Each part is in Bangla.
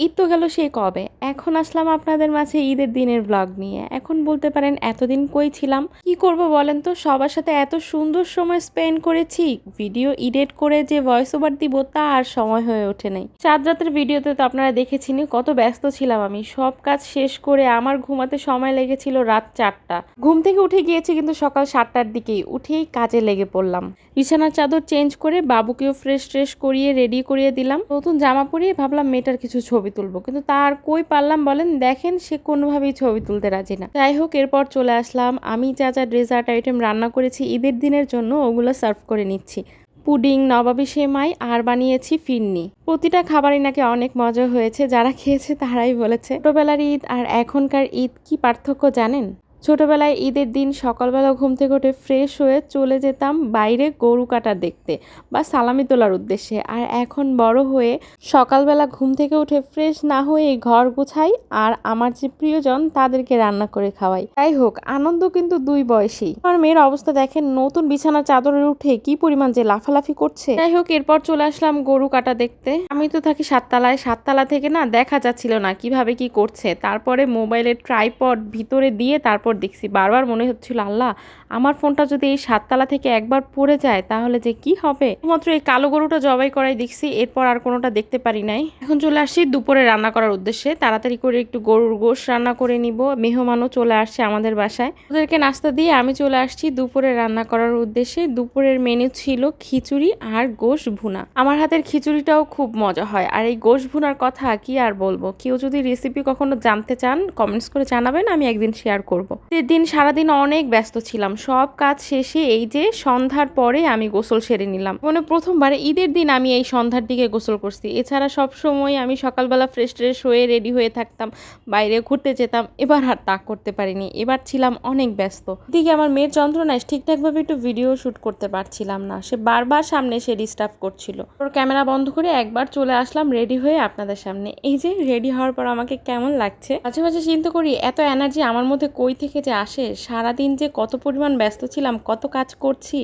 ঈদ তো গেল সেই কবে, এখন আসলাম আপনাদের মাঝে ঈদের দিনের ব্লগ নিয়ে। এখন বলতে পারেন এতদিন কই ছিলাম, কি করব বলেন তো, সবার সাথে এত সুন্দর সময় স্পেন্ড করেছি, ভিডিও এডিট করে যে ভয়েস ওভার দিব তা আর সময় হয়ে ওঠে নাই। চাঁদ রাতের ভিডিওতে তো আপনারা দেখেছিনি কত ব্যস্ত ছিলাম আমি। সব কাজ শেষ করে আমার ঘুমাতে সময় লেগেছিল রাত 4টা। ঘুম থেকে উঠে গিয়েছি কিন্তু সকাল 7টার দিকেই, উঠেই কাজে লেগে পড়লাম। বিছানার চাদর চেঞ্জ করে বাবুকেও ফ্রেশ করিয়ে রেডি করিয়ে দিলাম। নতুন জামা পরিয়ে ভাবলাম মেয়েটার কিছু ছবি তুলবো, কিন্তু তার কই পারলাম বলেন। দেখেন সে কোনোভাবেই ছবি তুলতে রাজি না। যাই হোক, এরপর চলে আসলাম আমি যা যা ডেজার্ট আইটেম রান্না করেছি ঈদের দিনের জন্য ওগুলো সার্ভ করে নিচ্ছি। পুডিং, নবাবী সেমাই আর বানিয়েছি ফিরনি। প্রতিটা খাবারই নাকি অনেক মজা হয়েছে, যারা খেয়েছে তারাই বলেছে। ছোটবেলার ঈদ আর এখনকার ঈদ কি পার্থক্য জানেন? ছোটবেলায় ঈদের দিন সকালবেলা ঘুম থেকে উঠে ফ্রেশ হয়ে চলে যেতাম বাইরে গরু কাটা দেখতে বা সালামি তোলার উদ্দেশ্যে। আর এখন বড় হয়ে সকালবেলা ঘুম থেকে উঠে ফ্রেশ না হয়ে ঘর গুছাই আর আমার যে প্রিয়জন তাদেরকে রান্না করে খাওয়াই। যাই হোক, আনন্দ কিন্তু দুই বয়সেই। আমার মেয়ের অবস্থা দেখেন, নতুন বিছানা চাদরে উঠে কি পরিমাণ যে লাফালাফি করছে। যাই হোক, এরপর চলে আসলাম গরু কাটা দেখতে। আমি তো থাকি 7তলায়, 7তলা থেকে না দেখা যাচ্ছিল না কিভাবে কি করছে। তারপরে মোবাইলের ট্রাইপড ভিতরে দিয়ে তারপর দেখছি, বারবার মনে হচ্ছিল আল্লাহ আমার ফোনটা যদি এই 7তলা থেকে একবার পড়ে যায় তাহলে যে কি হবে। মাত্র এই কালো গরুটা জবাই করাই দেখছি, এরপর আর কোনোটা দেখতে পারি নাই। এখন চলে আসছি দুপুরে রান্না করার উদ্দেশ্যে। তাড়াতাড়ি করে একটু গরুর গোশত রান্না করে নিব। মেহমানও চলে আসছে আমাদের বাসায়, ওদেরকে নাস্তা দিয়ে আমি চলে আসছি দুপুরে রান্না করার উদ্দেশ্যে। দুপুরের মেনু ছিল খিচুড়ি আর গোশ ভুনা। আমার হাতের খিচুড়িটাও খুব মজা হয়, আর এই গোশ ভুনার কথা কি আর বলবো। কেউ যদি রেসিপি কখনো জানতে চান কমেন্টস করে জানাবেন, আমি একদিন শেয়ার করব। দিন সারাদিন অনেক ব্যস্ত ছিলাম। সব কাজ শেষে এই যে সন্ধ্যার পরে আমি গোসল সেরে নিলাম। মানে প্রথমবার ঈদের দিন আমি এই সন্ধ্যার দিকে গোসল করছি। এছাড়া সব সময় আমি সকালবেলা ফ্রেশ হয়ে রেডি হয়ে থাকতাম, বাইরে ঘুরতে যেতাম। এবার আর তা করতে পারিনি, এবার ছিলাম অনেক ব্যস্ত। দিকে আমার মেয়ের যন্ত্রণায় ঠিকঠাকভাবে একটু ভিডিও শুট করতে পারছিলাম না। সে বারবার সামনে এসে ডিস্টার্ব করছিল। ওর ক্যামেরা বন্ধ করে একবার চলে আসলাম রেডি হয়ে আপনাদের সামনে। এই যে রেডি হওয়ার পর আমাকে কেমন লাগছে। মাঝে মাঝে চিন্তা করি এত এনার্জি আমার মধ্যে কই থেকে যে আসে। সারাদিন যে কত পরিমাণ ব্যস্ত ছিলাম, কত কাজ করছি,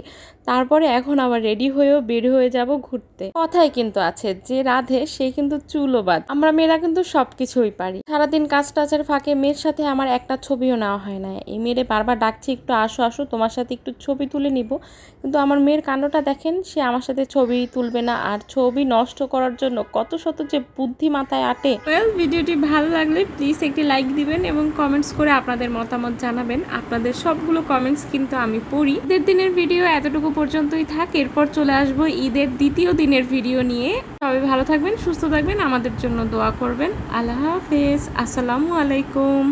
তারপরে এখন আবার রেডি হয়েও বের হয়ে যাব ঘুরতে। কথাই কিন্তু আছে, যে রাধে সে কিন্তু চুলও বাঁধে। আমরা মেয়েরা কিন্তু সবকিছুই পারি। সারাদিন কাজ টাজের ফাঁকে মেয়ের সাথে আমার একটা ছবিও নেওয়া হয় না। এই মেয়েরে বারবার ডাকছি একটু আসো আসো, তোমার সাথে একটু ছবি তুলে নিব, কিন্তু আমার মেয়ের কাণ্ডটা দেখেন, সে আমার সাথে ছবি তুলবে না। আর ছবি নষ্ট করার জন্য কত শত যে বুদ্ধি মাথায় আটে। ভিডিওটি ভালো লাগলে প্লিজ একটি লাইক দিবেন এবং কমেন্টস করে আপনাদের মতামত জানাবেন। আপনাদের সবগুলো কমেন্টস কিন্তু আমি পড়ি। ঈদের দিনের ভিডিও এতটুকু পর্যন্তই থাক, এরপর চলে আসবো ঈদের দ্বিতীয় দিনের ভিডিও নিয়ে। সবাই ভালো থাকবেন, সুস্থ থাকবেন, আমাদের জন্য দোয়া করবেন। আল্লাহ হাফেজ, আসসালামু আলাইকুম।